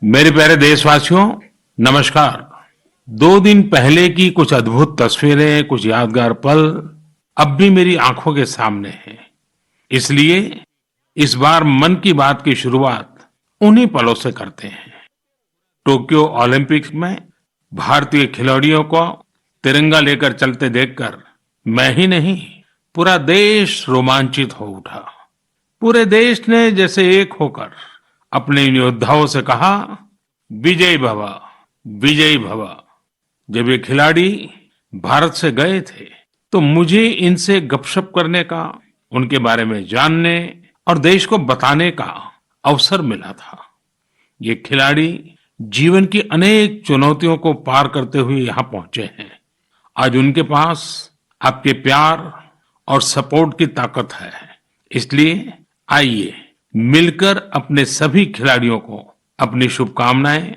मेरे प्यारे देशवासियों, नमस्कार। 2 दिन पहले की कुछ अद्भुत तस्वीरें, कुछ यादगार पल अब भी मेरी आंखों के सामने हैं। इसलिए इस बार मन की बात की शुरुआत उन्हीं पलों से करते हैं। टोक्यो ओलंपिक्स में भारतीय खिलाड़ियों को तिरंगा लेकर चलते देखकर मैं ही नहीं, पूरा देश रोमांचित हो उठा। पूरे देश ने जैसे एक होकर अपने इन योद्धाओं से कहा, विजय भव, विजयी भव। जब ये खिलाड़ी भारत से गए थे तो मुझे इनसे गपशप करने का, उनके बारे में जानने और देश को बताने का अवसर मिला था। ये खिलाड़ी जीवन की अनेक चुनौतियों को पार करते हुए यहाँ पहुंचे हैं। आज उनके पास आपके प्यार और सपोर्ट की ताकत है। इसलिए आइए मिलकर अपने सभी खिलाड़ियों को अपनी शुभकामनाएं,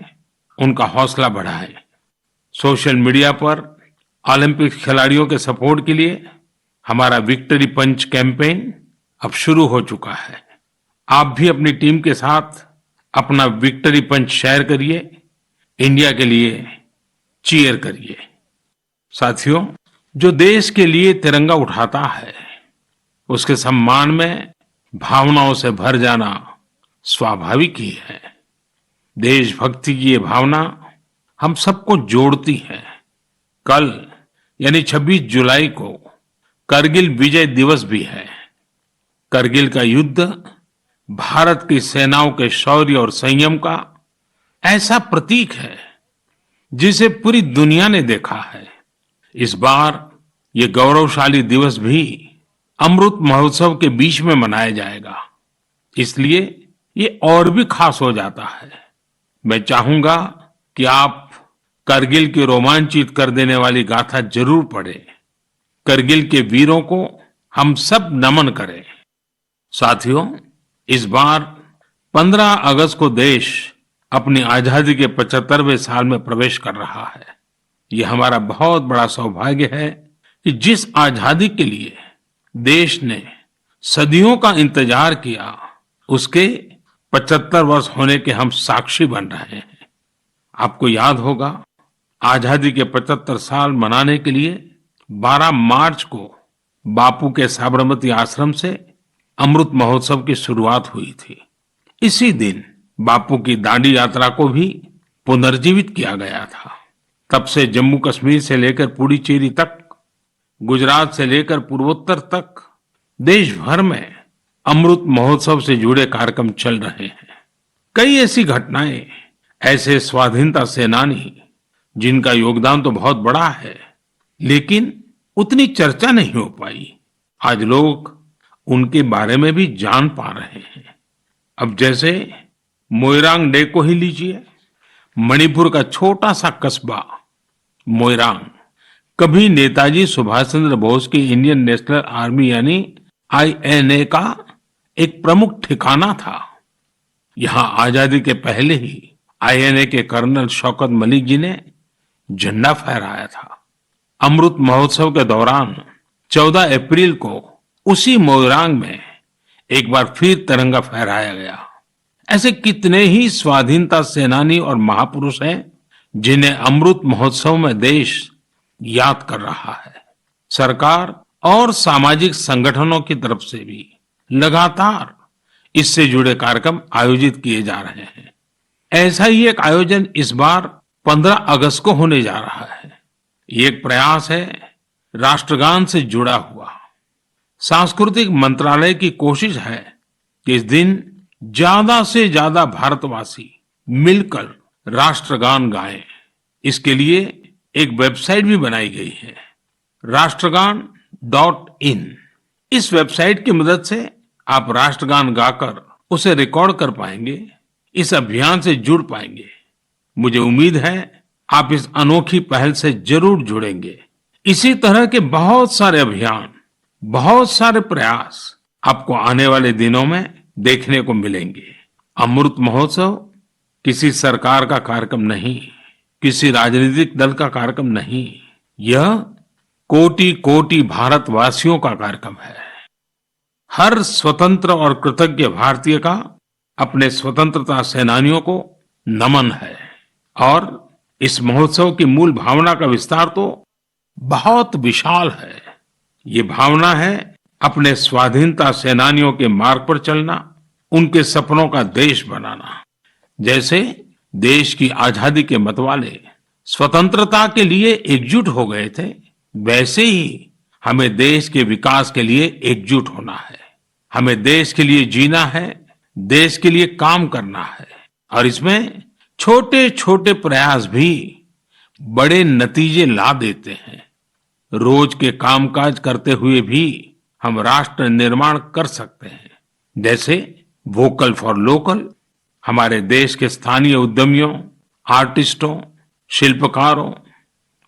उनका हौसला बढ़ाएं। सोशल मीडिया पर ओलंपिक खिलाड़ियों के सपोर्ट के लिए हमारा विक्ट्री पंच कैंपेन अब शुरू हो चुका है। आप भी अपनी टीम के साथ अपना विक्ट्री पंच शेयर करिए, इंडिया के लिए चीयर करिए। साथियों, जो देश के लिए तिरंगा उठाता है उसके सम्मान में भावनाओं से भर जाना स्वाभाविक ही है। देशभक्ति की ये भावना हम सबको जोड़ती है। कल यानी 26 जुलाई को करगिल विजय दिवस भी है। करगिल का युद्ध भारत की सेनाओं के शौर्य और संयम का ऐसा प्रतीक है जिसे पूरी दुनिया ने देखा है। इस बार ये गौरवशाली दिवस भी अमृत महोत्सव के बीच में मनाया जाएगा, इसलिए ये और भी खास हो जाता है। मैं चाहूंगा कि आप करगिल की रोमांचित कर देने वाली गाथा जरूर पढ़ें। करगिल के वीरों को हम सब नमन करें। साथियों, इस बार 15 अगस्त को देश अपनी आजादी के 75वें साल में प्रवेश कर रहा है। ये हमारा बहुत बड़ा सौभाग्य है कि जिस आजादी के लिए देश ने सदियों का इंतजार किया, उसके 75 वर्ष होने के हम साक्षी बन रहे हैं। आपको याद होगा, आजादी के 75 साल मनाने के लिए 12 मार्च को बापू के साबरमती आश्रम से अमृत महोत्सव की शुरुआत हुई थी। इसी दिन बापू की दांडी यात्रा को भी पुनर्जीवित किया गया था। तब से जम्मू कश्मीर से लेकर पुडुचेरी तक, गुजरात से लेकर पूर्वोत्तर तक देश भर में अमृत महोत्सव से जुड़े कार्यक्रम चल रहे हैं। कई ऐसी घटनाएं, ऐसे स्वाधीनता सेनानी जिनका योगदान तो बहुत बड़ा है लेकिन उतनी चर्चा नहीं हो पाई, आज लोग उनके बारे में भी जान पा रहे हैं। अब जैसे मोइरांग डे को ही लीजिए। मणिपुर का छोटा सा कस्बा मोइरांग कभी नेताजी सुभाष चंद्र बोस की इंडियन नेशनल आर्मी यानी INA का एक प्रमुख ठिकाना था। यहां आजादी के पहले ही INA के कर्नल शौकत मलिक जी ने झंडा फहराया था। अमृत महोत्सव के दौरान 14 अप्रैल को उसी मोइरांग में एक बार फिर तिरंगा फहराया गया। ऐसे कितने ही स्वाधीनता सेनानी और महापुरुष हैं जिन्हें अमृत महोत्सव में देश याद कर रहा है। सरकार और सामाजिक संगठनों की तरफ से भी लगातार इससे जुड़े कार्यक्रम आयोजित किए जा रहे हैं। ऐसा ही एक आयोजन इस बार 15 अगस्त को होने जा रहा है। ये एक प्रयास है राष्ट्रगान से जुड़ा हुआ। सांस्कृतिक मंत्रालय की कोशिश है कि इस दिन ज्यादा से ज्यादा भारतवासी मिलकर राष्ट्रगान गाएं। इसके लिए एक वेबसाइट भी बनाई गई है, राष्ट्रगान.in। इस वेबसाइट की मदद से आप राष्ट्रगान गाकर उसे रिकॉर्ड कर पाएंगे, इस अभियान से जुड़ पाएंगे। मुझे उम्मीद है आप इस अनोखी पहल से जरूर जुड़ेंगे। इसी तरह के बहुत सारे अभियान, बहुत सारे प्रयास आपको आने वाले दिनों में देखने को मिलेंगे। अमृत महोत्सव किसी सरकार का कार्यक्रम नहीं, किसी राजनीतिक दल का कार्यक्रम नहीं, यह कोटि कोटि भारतवासियों का कार्यक्रम है। हर स्वतंत्र और कृतज्ञ भारतीय का अपने स्वतंत्रता सेनानियों को नमन है। और इस महोत्सव की मूल भावना का विस्तार तो बहुत विशाल है। ये भावना है अपने स्वाधीनता सेनानियों के मार्ग पर चलना, उनके सपनों का देश बनाना। जैसे देश की आजादी के मतवाले स्वतंत्रता के लिए एकजुट हो गए थे, वैसे ही हमें देश के विकास के लिए एकजुट होना है। हमें देश के लिए जीना है, देश के लिए काम करना है। और इसमें छोटे छोटे प्रयास भी बड़े नतीजे ला देते हैं। रोज के कामकाज करते हुए भी हम राष्ट्र निर्माण कर सकते हैं। जैसे वोकल फॉर लोकल, हमारे देश के स्थानीय उद्यमियों, आर्टिस्टों, शिल्पकारों,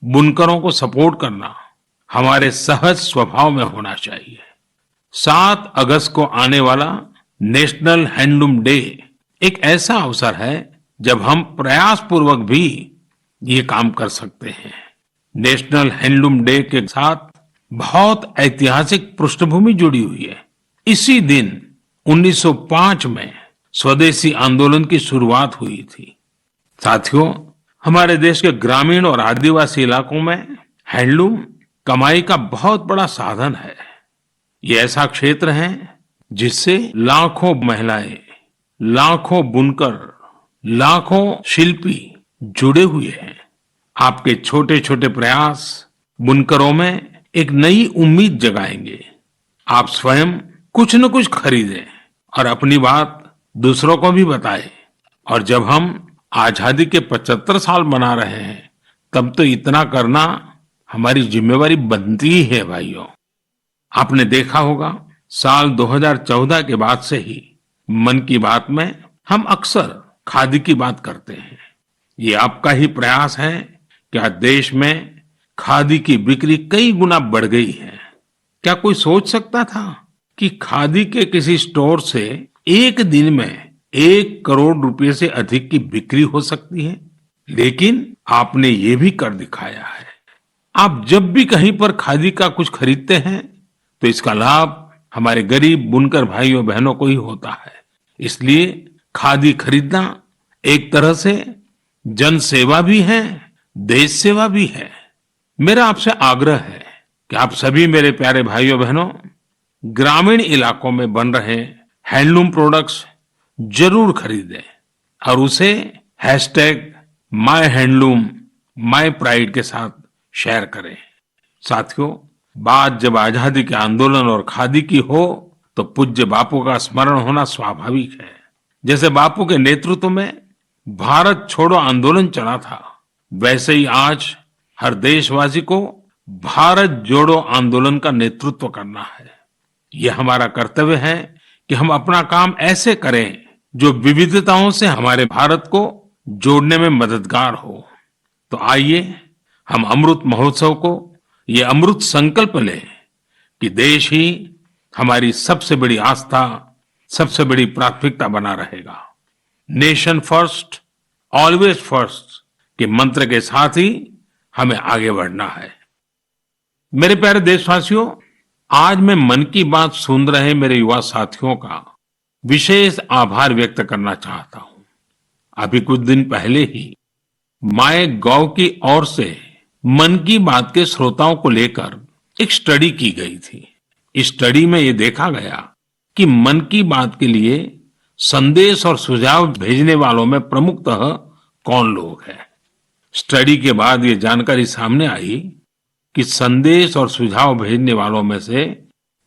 बुनकरों को सपोर्ट करना हमारे सहज स्वभाव में होना चाहिए। 7 अगस्त को आने वाला नेशनल हैंडलूम डे एक ऐसा अवसर है जब हम प्रयास पूर्वक भी ये काम कर सकते हैं। नेशनल हैंडलूम डे के साथ बहुत ऐतिहासिक पृष्ठभूमि जुड़ी हुई है। इसी दिन 1905 में स्वदेशी आंदोलन की शुरुआत हुई थी। साथियों, हमारे देश के ग्रामीण और आदिवासी इलाकों में हैंडलूम कमाई का बहुत बड़ा साधन है। ये ऐसा क्षेत्र है जिससे लाखों महिलाएं, लाखों बुनकर, लाखों शिल्पी जुड़े हुए हैं। आपके छोटे छोटे प्रयास बुनकरों में एक नई उम्मीद जगाएंगे। आप स्वयं कुछ न कुछ खरीदें और अपनी बात दूसरों को भी बताएं। और जब हम आजादी के 75 साल मना रहे हैं, तब तो इतना करना हमारी जिम्मेवारी बनती ही है भाइयों। आपने देखा होगा, साल 2014 के बाद से ही मन की बात में हम अक्सर खादी की बात करते हैं। ये आपका ही प्रयास है कि आज देश में खादी की बिक्री कई गुना बढ़ गई है। क्या कोई सोच सकता था कि खादी के किसी स्टोर से एक दिन में 1 करोड़ रुपए से अधिक की बिक्री हो सकती है? लेकिन आपने ये भी कर दिखाया है। आप जब भी कहीं पर खादी का कुछ खरीदते हैं तो इसका लाभ हमारे गरीब बुनकर भाइयों बहनों को ही होता है। इसलिए खादी खरीदना एक तरह से जन सेवा भी है, देश सेवा भी है। मेरा आपसे आग्रह है कि आप सभी मेरे प्यारे भाइयों बहनों, ग्रामीण इलाकों में बन रहे हैंडलूम प्रोडक्ट्स जरूर खरीदें और उसे #माय माय प्राइड के साथ शेयर करें। साथियों, बात जब आजादी के आंदोलन और खादी की हो तो पूज्य बापू का स्मरण होना स्वाभाविक है। जैसे बापू के नेतृत्व में भारत छोड़ो आंदोलन चला था, वैसे ही आज हर देशवासी को भारत जोड़ो आंदोलन का नेतृत्व करना है। यह हमारा कर्तव्य है कि हम अपना काम ऐसे करें जो विविधताओं से हमारे भारत को जोड़ने में मददगार हो। तो आइए हम अमृत महोत्सव को ये अमृत संकल्प लें कि देश ही हमारी सबसे बड़ी आस्था, सबसे बड़ी प्राथमिकता बना रहेगा। नेशन फर्स्ट, ऑलवेज फर्स्ट के मंत्र के साथ ही हमें आगे बढ़ना है। मेरे प्यारे देशवासियों, आज मैं मन की बात सुन रहे मेरे युवा साथियों का विशेष आभार व्यक्त करना चाहता हूं। अभी कुछ दिन पहले ही माय गॉव की ओर से मन की बात के श्रोताओं को लेकर एक स्टडी की गई थी। इस स्टडी में ये देखा गया कि मन की बात के लिए संदेश और सुझाव भेजने वालों में प्रमुखतः कौन लोग हैं। स्टडी के बाद ये जानकारी सामने आई कि संदेश और सुझाव भेजने वालों में से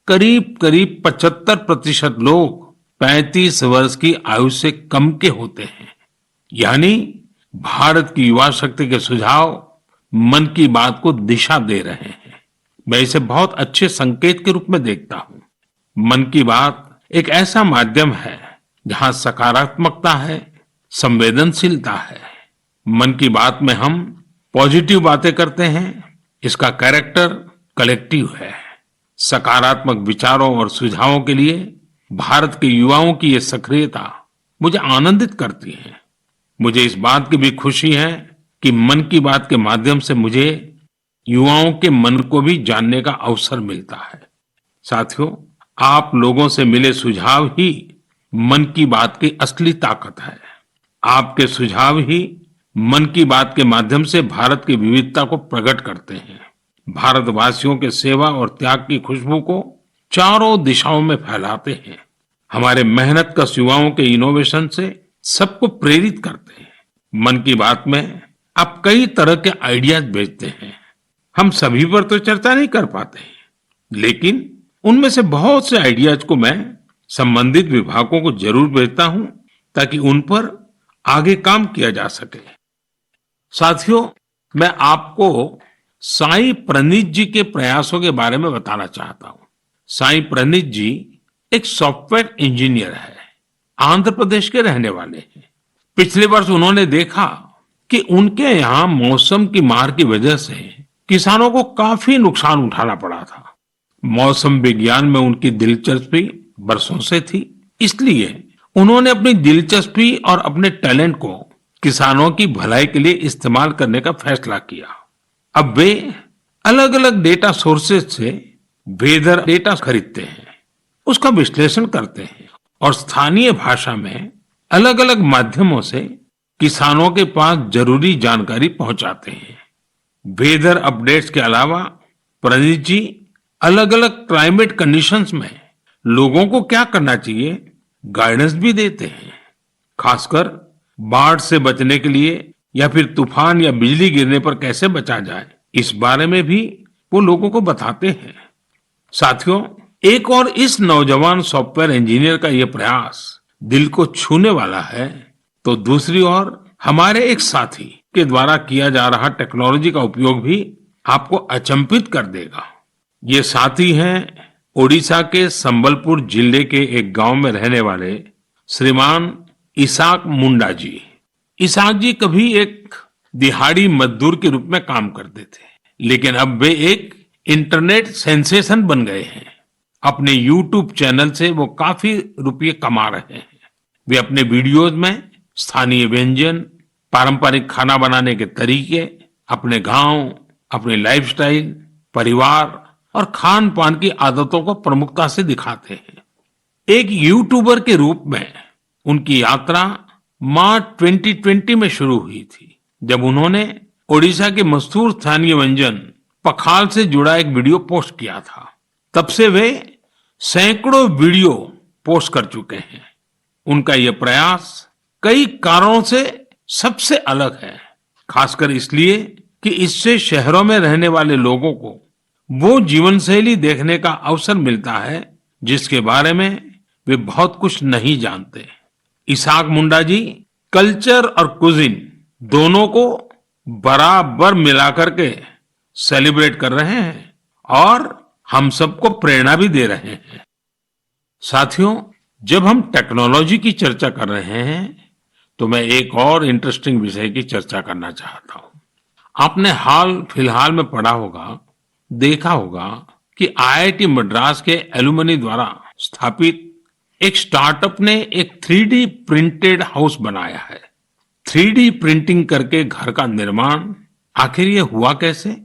करीब करीब 75% लोग 35 वर्ष की आयु से कम के होते हैं। यानी भारत की युवा शक्ति के सुझाव मन की बात को दिशा दे रहे हैं। मैं इसे बहुत अच्छे संकेत के रूप में देखता हूं। मन की बात एक ऐसा माध्यम है जहां सकारात्मकता है, संवेदनशीलता है। मन की बात में हम पॉजिटिव बातें करते हैं। इसका कैरेक्टर कलेक्टिव है। सकारात्मक विचारों और सुझावों के लिए भारत के युवाओं की ये सक्रियता मुझे आनंदित करती है। मुझे इस बात की भी खुशी है कि मन की बात के माध्यम से मुझे युवाओं के मन को भी जानने का अवसर मिलता है। साथियों, आप लोगों से मिले सुझाव ही मन की बात की असली ताकत है। आपके सुझाव ही मन की बात के माध्यम से भारत की विविधता को प्रकट करते हैं, भारतवासियों के सेवा और त्याग की खुशबू को चारों दिशाओं में फैलाते हैं, हमारे मेहनतकश युवाओं के इनोवेशन से सबको प्रेरित करते हैं। मन की बात में आप कई तरह के आइडियाज भेजते हैं, हम सभी पर तो चर्चा नहीं कर पाते, लेकिन उनमें से बहुत से आइडियाज को मैं संबंधित विभागों को जरूर भेजता हूं ताकि उन पर आगे काम किया जा सके। साथियों, मैं आपको साई प्रणीत जी के प्रयासों के बारे में बताना चाहता हूं। साई प्रणीत जी एक सॉफ्टवेयर इंजीनियर है, आंध्र प्रदेश के रहने वाले हैं। पिछले वर्ष उन्होंने देखा कि उनके यहाँ मौसम की मार की वजह से किसानों को काफी नुकसान उठाना पड़ा था। मौसम विज्ञान में उनकी दिलचस्पी बरसों से थी, इसलिए उन्होंने अपनी दिलचस्पी और अपने टैलेंट को किसानों की भलाई के लिए इस्तेमाल करने का फैसला किया। अब वे अलग अलग डेटा सोर्सेज से वेदर डेटा खरीदते हैं, उसका विश्लेषण करते हैं और स्थानीय भाषा में अलग अलग माध्यमों से किसानों के पास जरूरी जानकारी पहुंचाते हैं। वेदर अपडेट्स के अलावा प्रणीत जी अलग अलग क्लाइमेट कंडीशंस में लोगों को क्या करना चाहिए गाइडेंस भी देते हैं। खासकर बाढ़ से बचने के लिए या फिर तूफान या बिजली गिरने पर कैसे बचा जाए, इस बारे में भी वो लोगों को बताते हैं। साथियों, एक और इस नौजवान सॉफ्टवेयर इंजीनियर का यह प्रयास दिल को छूने वाला है, तो दूसरी ओर हमारे एक साथी के द्वारा किया जा रहा टेक्नोलॉजी का उपयोग भी आपको अचंभित कर देगा। ये साथी हैं ओडिशा के संबलपुर जिले के एक गांव में रहने वाले श्रीमान इसाक मुंडा जी। इसाक जी कभी एक दिहाड़ी मजदूर के रूप में काम करते थे, लेकिन अब वे एक इंटरनेट सेंसेशन बन गए हैं। अपने YouTube चैनल से वो काफी रुपये कमा रहे हैं। वे अपने वीडियोज में स्थानीय व्यंजन, पारंपरिक खाना बनाने के तरीके, अपने गांव, अपनी लाइफस्टाइल, परिवार और खान पान की आदतों को प्रमुखता से दिखाते हैं। एक यूट्यूबर के रूप में उनकी यात्रा मार्च 2020 में शुरू हुई थी, जब उन्होंने ओडिशा के मशहूर स्थानीय व्यंजन पखाल से जुड़ा एक वीडियो पोस्ट किया था। तब से वे सैकड़ों वीडियो पोस्ट कर चुके हैं। उनका यह प्रयास कई कारणों से सबसे अलग है, खासकर इसलिए कि इससे शहरों में रहने वाले लोगों को वो जीवन शैली देखने का अवसर मिलता है जिसके बारे में वे बहुत कुछ नहीं जानते। इसाक मुंडा जी कल्चर और कुजिन दोनों को बराबर मिलाकर के सेलिब्रेट कर रहे हैं और हम सबको प्रेरणा भी दे रहे हैं। साथियों, जब हम टेक्नोलॉजी की चर्चा कर रहे हैं तो मैं एक और इंटरेस्टिंग विषय की चर्चा करना चाहता हूं। आपने हाल फिलहाल में पढ़ा होगा, देखा होगा कि IIT मद्रास के एलुमनी द्वारा स्थापित एक स्टार्टअप ने एक 3D प्रिंटेड हाउस बनाया है। 3D प्रिंटिंग करके घर का निर्माण, आखिर ये हुआ कैसे?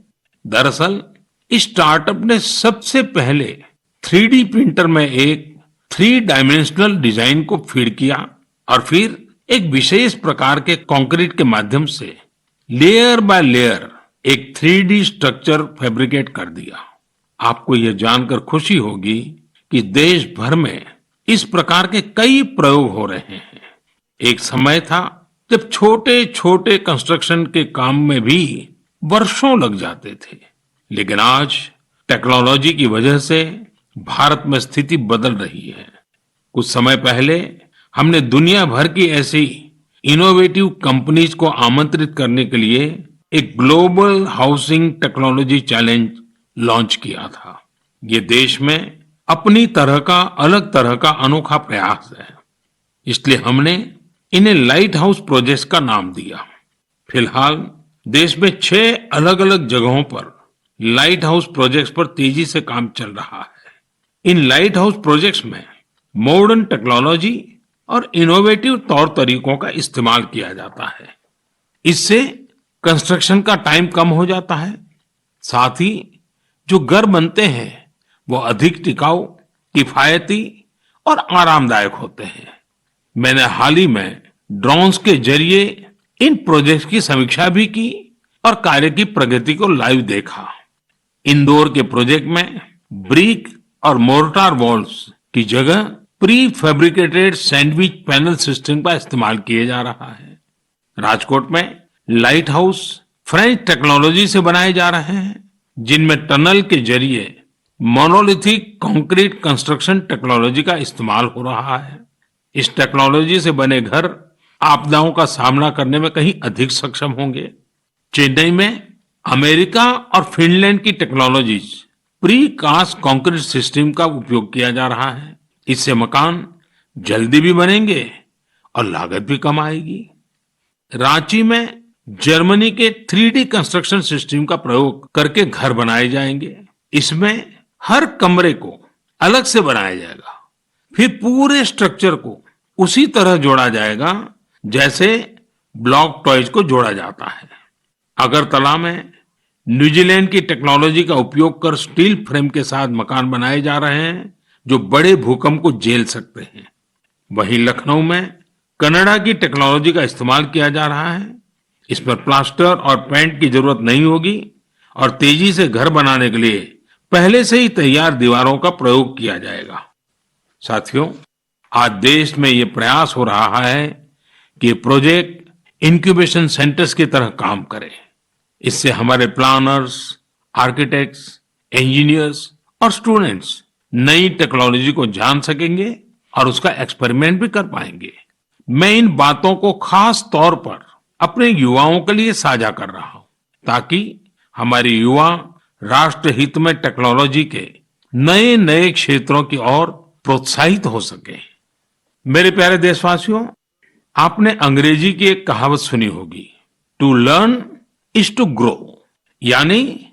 दरअसल इस स्टार्टअप ने सबसे पहले 3D प्रिंटर में एक 3 डायमेंशनल डिजाइन को फीड किया और फिर एक विशेष प्रकार के कंक्रीट के माध्यम से लेयर बाय लेयर एक 3D स्ट्रक्चर फैब्रिकेट कर दिया। आपको यह जानकर खुशी होगी कि देश भर में इस प्रकार के कई प्रयोग हो रहे हैं। एक समय था जब छोटे छोटे कंस्ट्रक्शन के काम में भी वर्षों लग जाते थे, लेकिन आज टेक्नोलॉजी की वजह से भारत में स्थिति बदल रही है। कुछ समय पहले हमने दुनिया भर की ऐसी इनोवेटिव कंपनीज को आमंत्रित करने के लिए एक global housing technology challenge launch किया था। ये देश में अपनी तरह का, अलग तरह का अनोखा प्रयास है, इसलिए हमने इन्हें लाइट हाउस प्रोजेक्ट्स का नाम दिया। फिलहाल देश में 6 अलग अलग जगहों पर लाइट हाउस प्रोजेक्ट्स पर तेजी से काम चल रहा है। इन लाइट हाउस प्रोजेक्ट्स में मॉडर्न टेक्नोलॉजी और इनोवेटिव तौर तरीकों का इस्तेमाल किया जाता है। इससे कंस्ट्रक्शन का टाइम कम हो जाता है, साथ ही जो घर बनते हैं वो अधिक टिकाऊ, किफायती और आरामदायक होते हैं। मैंने हाल ही में ड्रोन्स के जरिए इन प्रोजेक्ट्स की समीक्षा भी की और कार्य की प्रगति को लाइव देखा। इंदौर के प्रोजेक्ट में ब्रिक और मोर्टार वॉल्स की जगह pre fabricated sandwich panel system का इस्तेमाल किया जा रहा है। राजकोट में लाइट हाउस फ्रेंच टेक्नोलॉजी से बनाए जा रहे हैं, जिनमें टनल के जरिए मोनोलिथिक कंक्रीट कंस्ट्रक्शन टेक्नोलॉजी का इस्तेमाल हो रहा है। इस टेक्नोलॉजी से बने घर आपदाओं का सामना करने में कहीं अधिक सक्षम होंगे। चेन्नई में अमेरिका और फिनलैंड की technologies precast concrete system का उपयोग किया जा रहा है। इससे मकान जल्दी भी बनेंगे और लागत भी कम आएगी। रांची में जर्मनी के 3D कंस्ट्रक्शन सिस्टम का प्रयोग करके घर बनाए जाएंगे। इसमें हर कमरे को अलग से बनाया जाएगा, फिर पूरे स्ट्रक्चर को उसी तरह जोड़ा जाएगा जैसे ब्लॉक टॉयज को जोड़ा जाता है। अगरतला में न्यूजीलैंड की टेक्नोलॉजी का उपयोग कर स्टील फ्रेम के साथ मकान बनाए जा रहे हैं जो बड़े भूकंप को झेल सकते हैं। वहीं लखनऊ में कनाडा की टेक्नोलॉजी का इस्तेमाल किया जा रहा है। इस पर प्लास्टर और पेंट की जरूरत नहीं होगी और तेजी से घर बनाने के लिए पहले से ही तैयार दीवारों का प्रयोग किया जाएगा। साथियों, आज देश में ये प्रयास हो रहा है कि ये प्रोजेक्ट इंक्यूबेशन सेंटर्स की तरह काम करे। इससे हमारे प्लानर्स, आर्किटेक्ट्स, इंजीनियर्स और स्टूडेंट्स नई टेक्नोलॉजी को जान सकेंगे और उसका एक्सपेरिमेंट भी कर पाएंगे। मैं इन बातों को खास तौर पर अपने युवाओं के लिए साझा कर रहा हूं ताकि हमारे युवा राष्ट्र हित में टेक्नोलॉजी के नए नए क्षेत्रों की ओर प्रोत्साहित हो सके। मेरे प्यारे देशवासियों, आपने अंग्रेजी की एक कहावत सुनी होगी, to learn is to grow, यानी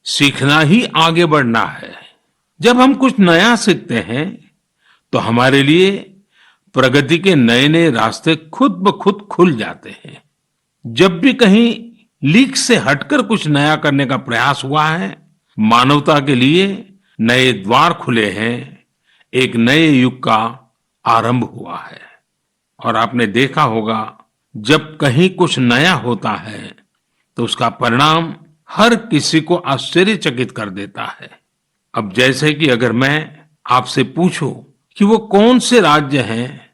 सीखना ही आगे बढ़ना है। जब हम कुछ नया सीखते हैं तो हमारे लिए प्रगति के नए नए रास्ते खुद ब खुद खुल जाते हैं। जब भी कहीं लीक से हटकर कुछ नया करने का प्रयास हुआ है, मानवता के लिए नए द्वार खुले हैं, एक नए युग का आरंभ हुआ है। और आपने देखा होगा, जब कहीं कुछ नया होता है तो उसका परिणाम हर किसी को आश्चर्यचकित कर देता है। अब जैसे कि अगर मैं आपसे पूछूं कि वो कौन से राज्य हैं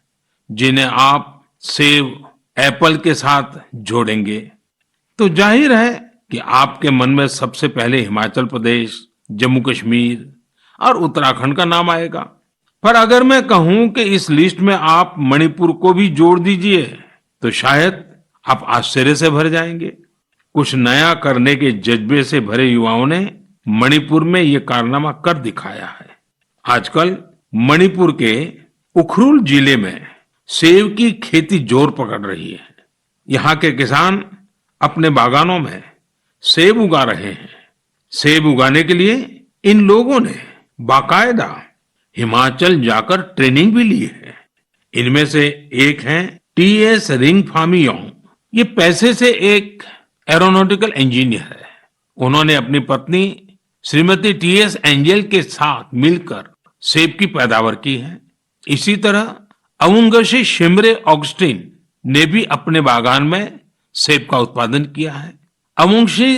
जिन्हें आप सेब, एप्पल के साथ जोड़ेंगे, तो जाहिर है कि आपके मन में सबसे पहले हिमाचल प्रदेश, जम्मू कश्मीर और उत्तराखंड का नाम आएगा। पर अगर मैं कहूं कि इस लिस्ट में आप मणिपुर को भी जोड़ दीजिए तो शायद आप आश्चर्य से भर जाएंगे। कुछ नया करने के जज्बे से भरे युवाओं ने मणिपुर में ये कारनामा कर दिखाया है। आजकल मणिपुर के उखरुल जिले में सेब की खेती जोर पकड़ रही है। यहाँ के किसान अपने बागानों में सेब उगा रहे हैं। सेब उगाने के लिए इन लोगों ने बाकायदा हिमाचल जाकर ट्रेनिंग भी ली है। इनमें से एक हैं टीएस रिंगफामीयोंग। ये पैसे से एक एरोनॉटिकल इंजीनियर है। उन्होंने अपनी पत्नी श्रीमती टीएस एंजल के साथ मिलकर सेब की पैदावार की है। इसी तरह अवुंगशी शिमरे ऑगस्टिन ने भी अपने बागान में सेब का उत्पादन किया है। अवुंगशी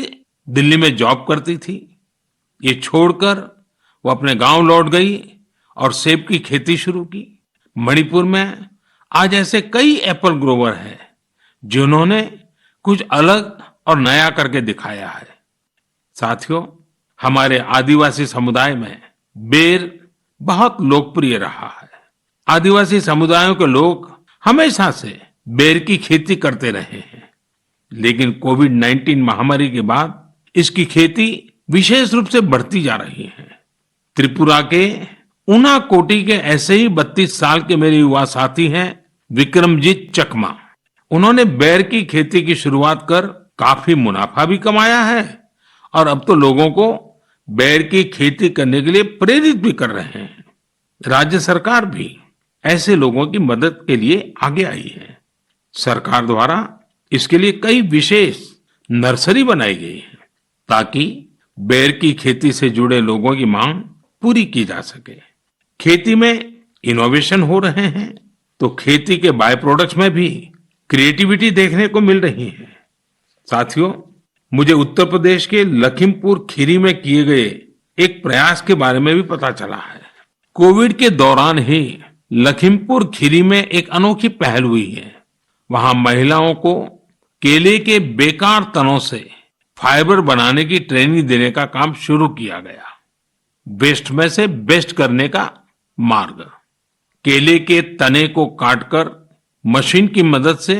दिल्ली में जॉब करती थी। ये छोड़कर वो अपने गांव लौट गई और सेब की खेती शुरू की। मणिपुर में आज ऐसे कई एप्पल ग्रोवर हैं जिन्होंने कुछ अलग और नया करके दिखाया है। साथियों, हमारे आदिवासी समुदाय में बेर बहुत लोकप्रिय रहा है। आदिवासी समुदायों के लोग हमेशा से बेर की खेती करते रहे हैं, लेकिन कोविड-19 महामारी के बाद इसकी खेती विशेष रूप से बढ़ती जा रही है। त्रिपुरा के उनाकोटी के ऐसे ही 32 साल के मेरे युवा साथी हैं विक्रमजीत चकमा। उन्होंने बेर की खेती की शुरुआत कर काफी मुनाफा भी कमाया है और अब तो लोगों को बेर की खेती करने के लिए प्रेरित भी कर रहे हैं। राज्य सरकार भी ऐसे लोगों की मदद के लिए आगे आई है। सरकार द्वारा इसके लिए कई विशेष नर्सरी बनाई गई है ताकि बेर की खेती से जुड़े लोगों की मांग पूरी की जा सके। खेती में इनोवेशन हो रहे हैं तो खेती के बाय प्रोडक्ट्स में भी क्रिएटिविटी देखने को मिल रही है। साथियों, मुझे उत्तर प्रदेश के लखीमपुर खीरी में किए गए एक प्रयास के बारे में भी पता चला है। कोविड के दौरान ही लखीमपुर खीरी में एक अनोखी पहल हुई है। वहां महिलाओं को केले के बेकार तनों से फाइबर बनाने की ट्रेनिंग देने का काम शुरू किया गया। वेस्ट में से बेस्ट करने का मार्ग। केले के तने को काटकर मशीन की मदद से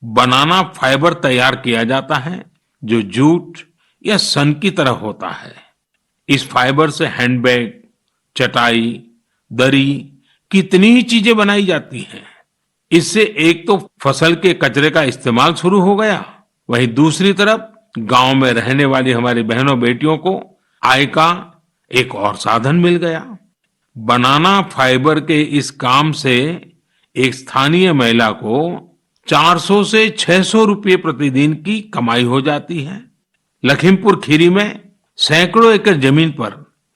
बनाना फाइबर तैयार किया जाता है, जो जूट या सन की तरह होता है। इस फाइबर से हैंडबैग, चटाई, दरी, कितनी ही चीजें बनाई जाती हैं। इससे एक तो फसल के कचरे का इस्तेमाल शुरू हो गया, वहीं दूसरी तरफ गांव में रहने वाली हमारी बहनों बेटियों को आय का एक और साधन मिल गया। बनाना फाइबर के इस काम से एक स्थानीय महिला को 400 से 600 रुपये प्रतिदिन की कमाई हो जाती है। लखीमपुर खीरी में सैकड़ों एकड़ जमीन पर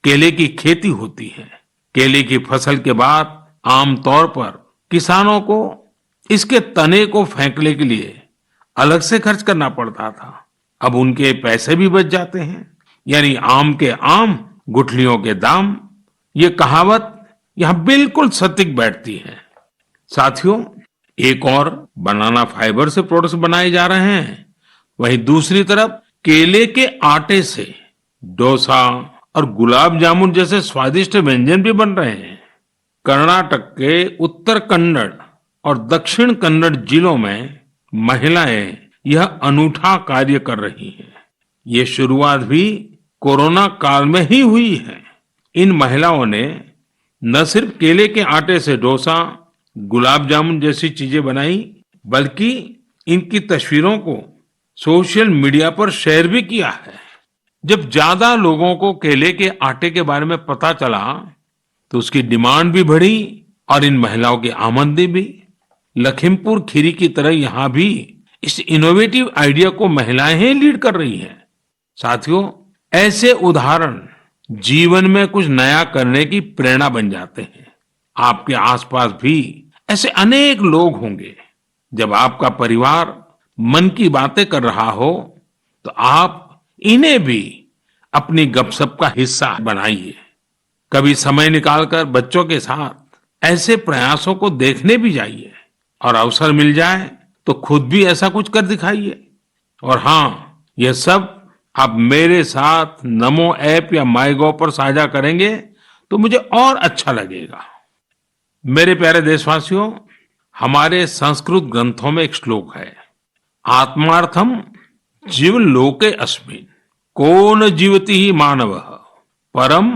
केले की खेती होती है। केले की फसल के बाद आमतौर पर किसानों को इसके तने को फेंकने के लिए अलग से खर्च करना पड़ता था। अब उनके पैसे भी बच जाते हैं। यानी आम के आम, गुठलियों के दाम। ये कहावत यहां बिल्कुल सटीक बैठती है। साथियों, एक और बनाना फाइबर से प्रोडक्ट्स बनाए जा रहे हैं, वहीं दूसरी तरफ केले के आटे से डोसा और गुलाब जामुन जैसे स्वादिष्ट व्यंजन भी बन रहे हैं। कर्नाटक के उत्तर कन्नड़ और दक्षिण कन्नड़ जिलों में महिलाएं यह अनूठा कार्य कर रही हैं। ये शुरुआत भी कोरोना काल में ही हुई है। इन महिलाओं ने न सिर्फ केले के आटे से डोसा, गुलाब जामुन जैसी चीजें बनाई, बल्कि इनकी तस्वीरों को सोशल मीडिया पर शेयर भी किया है। जब ज्यादा लोगों को केले के आटे के बारे में पता चला, तो उसकी डिमांड भी बढ़ी और इन महिलाओं की आमदनी भी। लखीमपुर खीरी की तरह यहां भी इस इनोवेटिव आइडिया को महिलाएं ही लीड कर रही हैं। साथियों, ऐसे उदाहरण जीवन में कुछ नया करने की प्रेरणा बन जाते हैं। आपके आसपास भी ऐसे अनेक लोग होंगे। जब आपका परिवार मन की बातें कर रहा हो, तो आप इन्हें भी अपनी गपशप का हिस्सा बनाइए। कभी समय निकालकर बच्चों के साथ ऐसे प्रयासों को देखने भी जाइए, और अवसर मिल जाए तो खुद भी ऐसा कुछ कर दिखाइए। और हाँ, यह सब आप मेरे साथ नमो ऐप या माईगॉव पर साझा करेंगे तो मुझे और अच्छा लगेगा। मेरे प्यारे देशवासियों, हमारे संस्कृत ग्रंथों में एक श्लोक है, आत्मार्थम जीवलोके अस्मिन् को न जीवति ही मानव परम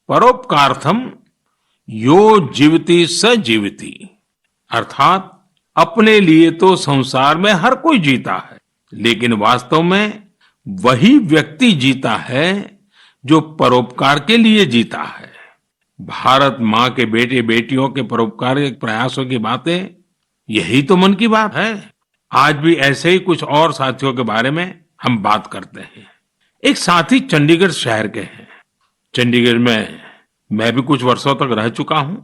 परोपकार्थम यो जीवति स जीवति। अर्थात अपने लिए तो संसार में हर कोई जीता है, लेकिन वास्तव में वही व्यक्ति जीता है जो परोपकार के लिए जीता है। भारत माँ के बेटे बेटियों के परोपकार के प्रयासों की बातें, यही तो मन की बात है। आज भी ऐसे ही कुछ और साथियों के बारे में हम बात करते हैं। एक साथी चंडीगढ़ शहर के हैं। चंडीगढ़ में मैं भी कुछ वर्षों तक रह चुका हूं।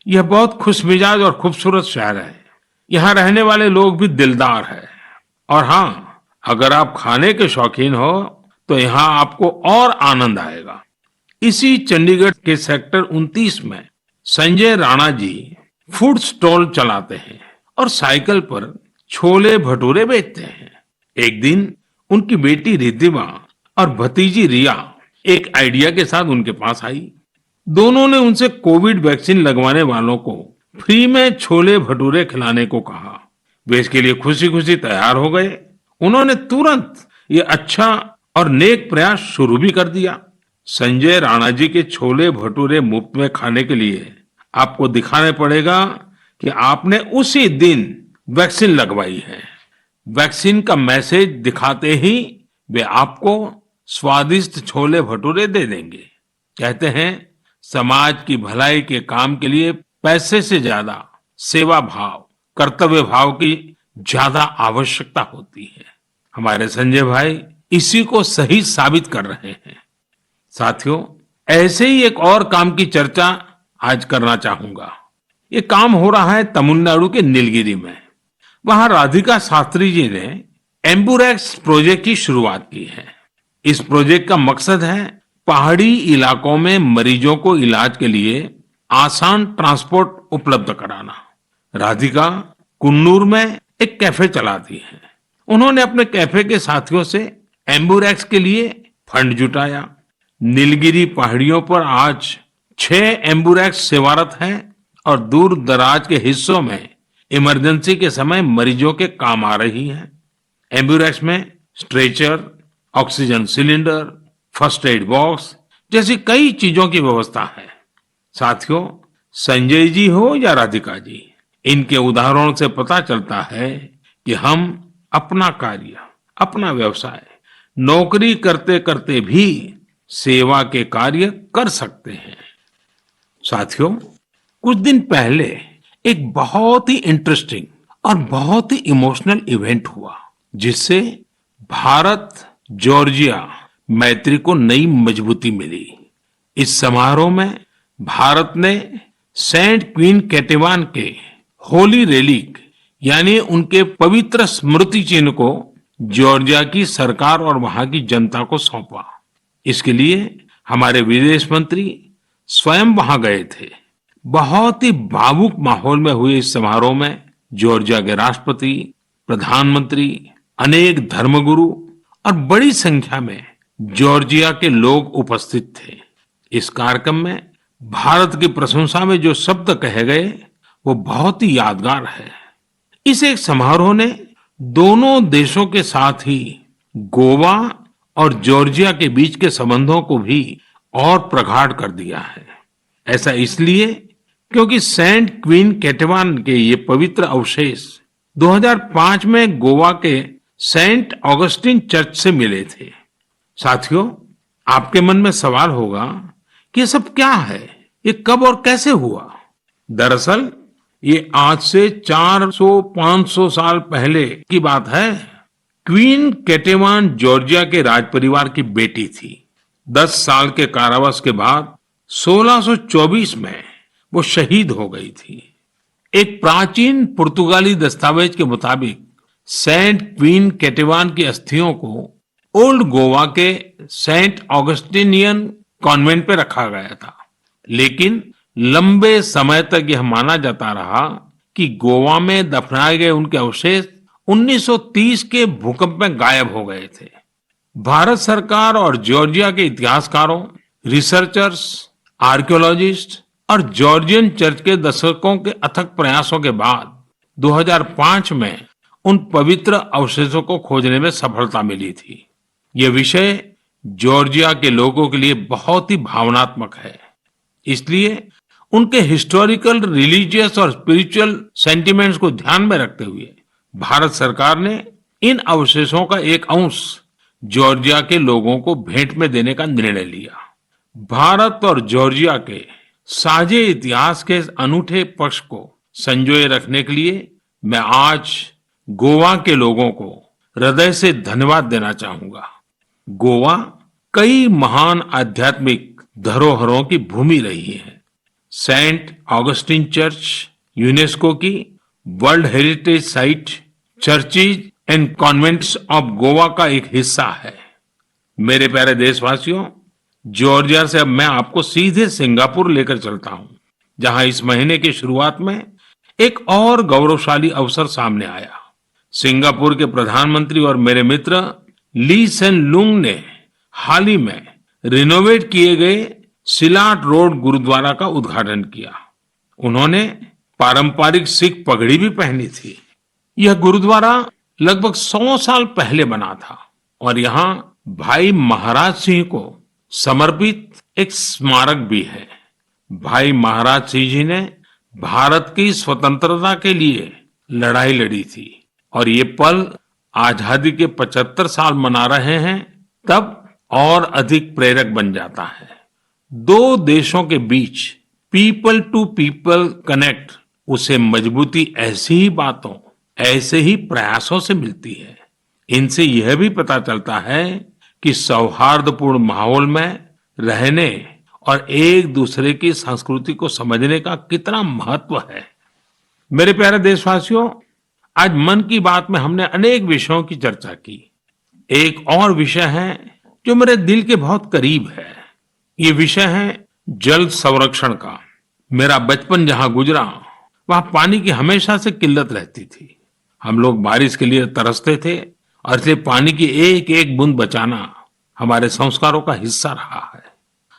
यह बहुत खुशमिजाज और खूबसूरत शहर है। यहाँ रहने वाले लोग भी दिलदार हैं। और हाँ, अगर आप खाने के शौकीन हो तो यहाँ आपको और आनंद आएगा। इसी चंडीगढ़ के सेक्टर 29 में संजय राणा जी फूड स्टॉल चलाते हैं और साइकिल पर छोले भटूरे बेचते हैं। एक दिन उनकी बेटी रिद्धिमा और भतीजी रिया एक आइडिया के साथ उनके पास आई। दोनों ने उनसे कोविड वैक्सीन लगवाने वालों को फ्री में छोले भटूरे खिलाने को कहा। वे इसके लिए खुशी खुशी तैयार हो गए। उन्होंने तुरंत ये अच्छा और नेक प्रयास शुरू भी कर दिया। संजय राणा जी के छोले भटूरे मुफ्त में खाने के लिए आपको दिखाने पड़ेगा कि आपने उसी दिन वैक्सीन लगवाई है। वैक्सीन का मैसेज दिखाते ही वे आपको स्वादिष्ट छोले भटूरे दे देंगे। कहते हैं, समाज की भलाई के काम के लिए पैसे से ज्यादा सेवा भाव, कर्तव्य भाव की ज्यादा आवश्यकता होती है। हमारे संजय भाई इसी को सही साबित कर रहे हैं। साथियों, ऐसे ही एक और काम की चर्चा आज करना चाहूंगा। ये काम हो रहा है तमिलनाडु के नीलगिरी में। वहां राधिका शास्त्री जी ने एम्बुरेक्स प्रोजेक्ट की शुरुआत की है। इस प्रोजेक्ट का मकसद है पहाड़ी इलाकों में मरीजों को इलाज के लिए आसान ट्रांसपोर्ट उपलब्ध कराना। राधिका कुन्नूर में एक कैफे चलाती है। उन्होंने अपने कैफे के साथियों से एम्बुरेक्स के लिए फंड जुटाया। नीलगिरी पहाड़ियों पर आज 6 एम्बुरेक्स सेवारत हैं और दूर दराज के हिस्सों में इमरजेंसी के समय मरीजों के काम आ रही है। एम्बुरेक्स में stretcher, oxygen cylinder, first aid box जैसी कई चीजों की व्यवस्था है। साथियों, संजय जी हो या राधिका जी, इनके उदाहरणों से पता चलता है कि हम अपना कार्य, अपना व्यवसाय, नौकरी करते करते भी सेवा के कार्य कर सकते हैं। साथियों, कुछ दिन पहले एक बहुत ही इंटरेस्टिंग और बहुत ही इमोशनल इवेंट हुआ, जिससे भारत जॉर्जिया मैत्री को नई मजबूती मिली। इस समारोह में भारत ने सेंट क्वीन केटेवान के होली रेलिक यानी उनके पवित्र स्मृति चिन्ह को जॉर्जिया की सरकार और वहां की जनता को सौंपा। इसके लिए हमारे विदेश मंत्री स्वयं वहां गए थे। बहुत ही भावुक माहौल में हुए इस समारोह में जॉर्जिया के राष्ट्रपति, प्रधानमंत्री, अनेक धर्मगुरु और बड़ी संख्या में जॉर्जिया के लोग उपस्थित थे। इस कार्यक्रम में भारत की प्रशंसा में जो शब्द कहे गए वो बहुत ही यादगार है। इस एक समारोह ने दोनों देशों के साथ ही गोवा और जॉर्जिया के बीच के संबंधों को भी और प्रगाढ़ कर दिया है। ऐसा इसलिए क्योंकि सेंट क्वीन केटेवान के ये पवित्र अवशेष 2005 में गोवा के सेंट ऑगस्टिन चर्च से मिले थे। साथियों, आपके मन में सवाल होगा कि ये सब क्या है, ये कब और कैसे हुआ? दरअसल ये आज से 400-500 साल पहले की बात है। क्वीन केटेवान जॉर्जिया के राज परिवार की बेटी थी। 10 साल के कारावास के बाद 1624 में वो शहीद हो गई थी। एक प्राचीन पुर्तगाली दस्तावेज के मुताबिक सेंट क्वीन केटेवान की अस्थियों को ओल्ड गोवा के सेंट ऑगस्टिनियन कॉन्वेंट पे रखा गया था, लेकिन लंबे समय तक यह माना जाता रहा कि गोवा में दफनाए गए उनके अवशेष 1930 के भूकंप में गायब हो गए थे। भारत सरकार और जॉर्जिया के इतिहासकारों, रिसर्चर्स, आर्कियोलॉजिस्ट और जॉर्जियन चर्च के दशकों के अथक प्रयासों के बाद 2005 में उन पवित्र अवशेषों को खोजने में सफलता मिली थी। यह विषय जॉर्जिया के लोगों के लिए बहुत ही भावनात्मक है। इसलिए उनके हिस्टोरिकल, रिलीजियस और स्पिरिचुअल सेंटिमेंट्स को ध्यान में रखते हुए भारत सरकार ने इन अवशेषों का एक अंश जॉर्जिया के लोगों को भेंट में देने का निर्णय लिया। भारत और जॉर्जिया के साझे इतिहास के इस अनूठे पक्ष को संजोए रखने के लिए मैं आज गोवा के लोगों को हृदय से धन्यवाद देना चाहूंगा। गोवा कई महान आध्यात्मिक धरोहरों की भूमि रही है। सेंट ऑगस्टिन चर्च यूनेस्को की world heritage site, churches and convents of Goa का एक हिस्सा है। मेरे प्यारे देशवासियों, जॉर्जिया से अब मैं आपको सीधे सिंगापुर लेकर चलता हूं, जहां इस महीने की शुरुआत में एक और गौरवशाली अवसर सामने आया। सिंगापुर के प्रधानमंत्री और मेरे मित्र ली सेन लुंग ने हाल ही में रिनोवेट किए गए सिलाट रोड गुरुद्वारा का उद्घाटन किया। उन्होंने पारंपरिक सिख पगड़ी भी पहनी थी। यह गुरुद्वारा लगभग 100 साल पहले बना था और यहाँ भाई महाराज सिंह को समर्पित एक स्मारक भी है। भाई महाराज सिंह जी ने भारत की स्वतंत्रता के लिए लड़ाई लड़ी थी और ये पल आजादी के 75 साल मना रहे हैं तब और अधिक प्रेरक बन जाता है। दो देशों के बीच पीपल टू पीपल कनेक्ट, उसे मजबूती ऐसी ही बातों, ऐसे ही प्रयासों से मिलती है। इनसे यह भी पता चलता है कि सौहार्दपूर्ण माहौल में रहने और एक दूसरे की संस्कृति को समझने का कितना महत्व है। मेरे प्यारे देशवासियों, आज मन की बात में हमने अनेक विषयों की चर्चा की। एक और विषय है जो मेरे दिल के बहुत करीब है। ये विषय है जल संरक्षण का। मेरा बचपन जहां गुजरा वहां पानी की हमेशा से किल्लत रहती थी। हम लोग बारिश के लिए तरसते थे और इसलिए पानी की एक एक बूंद बचाना हमारे संस्कारों का हिस्सा रहा है।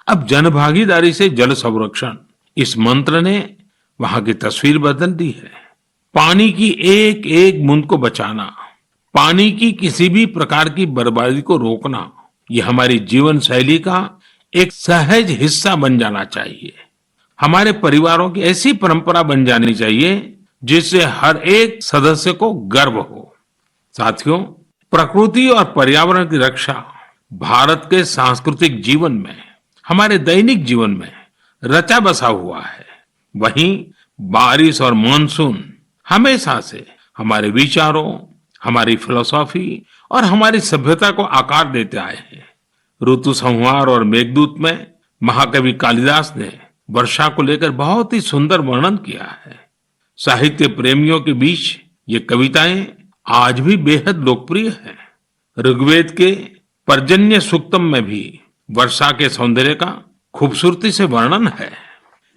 अब जनभागीदारी से जल संरक्षण इस मंत्र ने वहां की तस्वीर बदल दी है। पानी की एक एक बूंद को बचाना, पानी की किसी भी प्रकार की बर्बादी को रोकना, ये हमारी जीवन शैली का एक सहज हिस्सा बन जाना चाहिए। हमारे परिवारों की ऐसी परंपरा बन जानी चाहिए जिससे हर एक सदस्य को गर्व हो। साथियों, प्रकृति और पर्यावरण की रक्षा भारत के सांस्कृतिक जीवन में, हमारे दैनिक जीवन में रचा बसा हुआ है। वहीं बारिश और मानसून हमेशा से हमारे विचारों, हमारी फिलॉसफी और हमारी सभ्यता को आकार देते आए हैं। ऋतु संहार और मेघदूत में महाकवि कालिदास ने वर्षा को लेकर बहुत ही सुंदर वर्णन किया है। साहित्य प्रेमियों के बीच ये कविताएं आज भी बेहद लोकप्रिय हैं। ऋग्वेद के पर्जन्य सूक्तम में भी वर्षा के सौंदर्य का खूबसूरती से वर्णन है।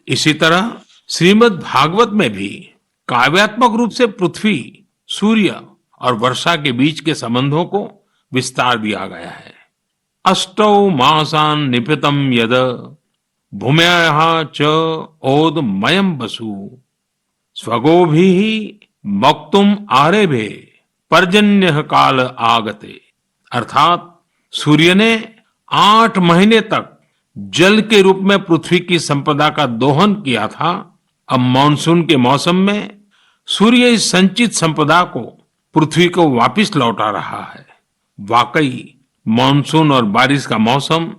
इसी तरह श्रीमद् भागवत में भी काव्यात्मक रूप से पृथ्वी, सूर्य और वर्षा के बीच के संबंधों को विस्तार दिया गया है। अष्टौ मासान् निपीतं यद भूम्याः च ओदमयं वसु स्वगोभिः वक्तुम् आरेभे पर्जन्य काल आगते। अर्थात सूर्य ने 8 महीने तक जल के रूप में पृथ्वी की संपदा का दोहन किया था। अब मानसून के मौसम में सूर्य इस संचित संपदा को पृथ्वी को वापस लौटा रहा है। वाकई मानसून और बारिश का मौसम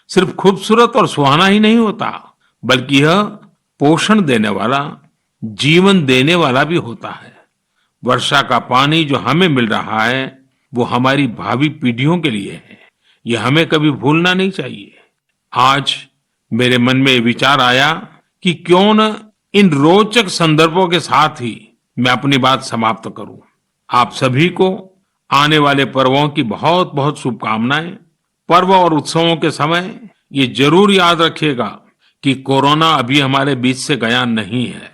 सिर्फ खूबसूरत और सुहाना ही नहीं होता, बल्कि यह पोषण देने वाला, जीवन देने वाला भी होता है। वर्षा का पानी जो हमें मिल रहा है वो हमारी भावी पीढ़ियों के लिए है। यह हमें कभी भूलना नहीं चाहिए। आज मेरे मन में विचार आया कि क्यों न इन रोचक संदर्भों के साथ ही मैं अपनी बात समाप्त करूं। आप सभी को आने वाले पर्वों की बहुत बहुत शुभकामनाएं। पर्व और उत्सवों के समय ये जरूर याद रखिएगा कि कोरोना अभी हमारे बीच से गया नहीं है।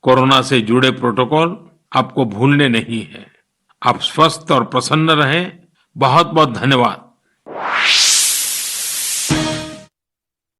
कोरोना से जुड़े प्रोटोकॉल आपको भूलने नहीं है। आप स्वस्थ और प्रसन्न रहें। बहुत बहुत धन्यवाद।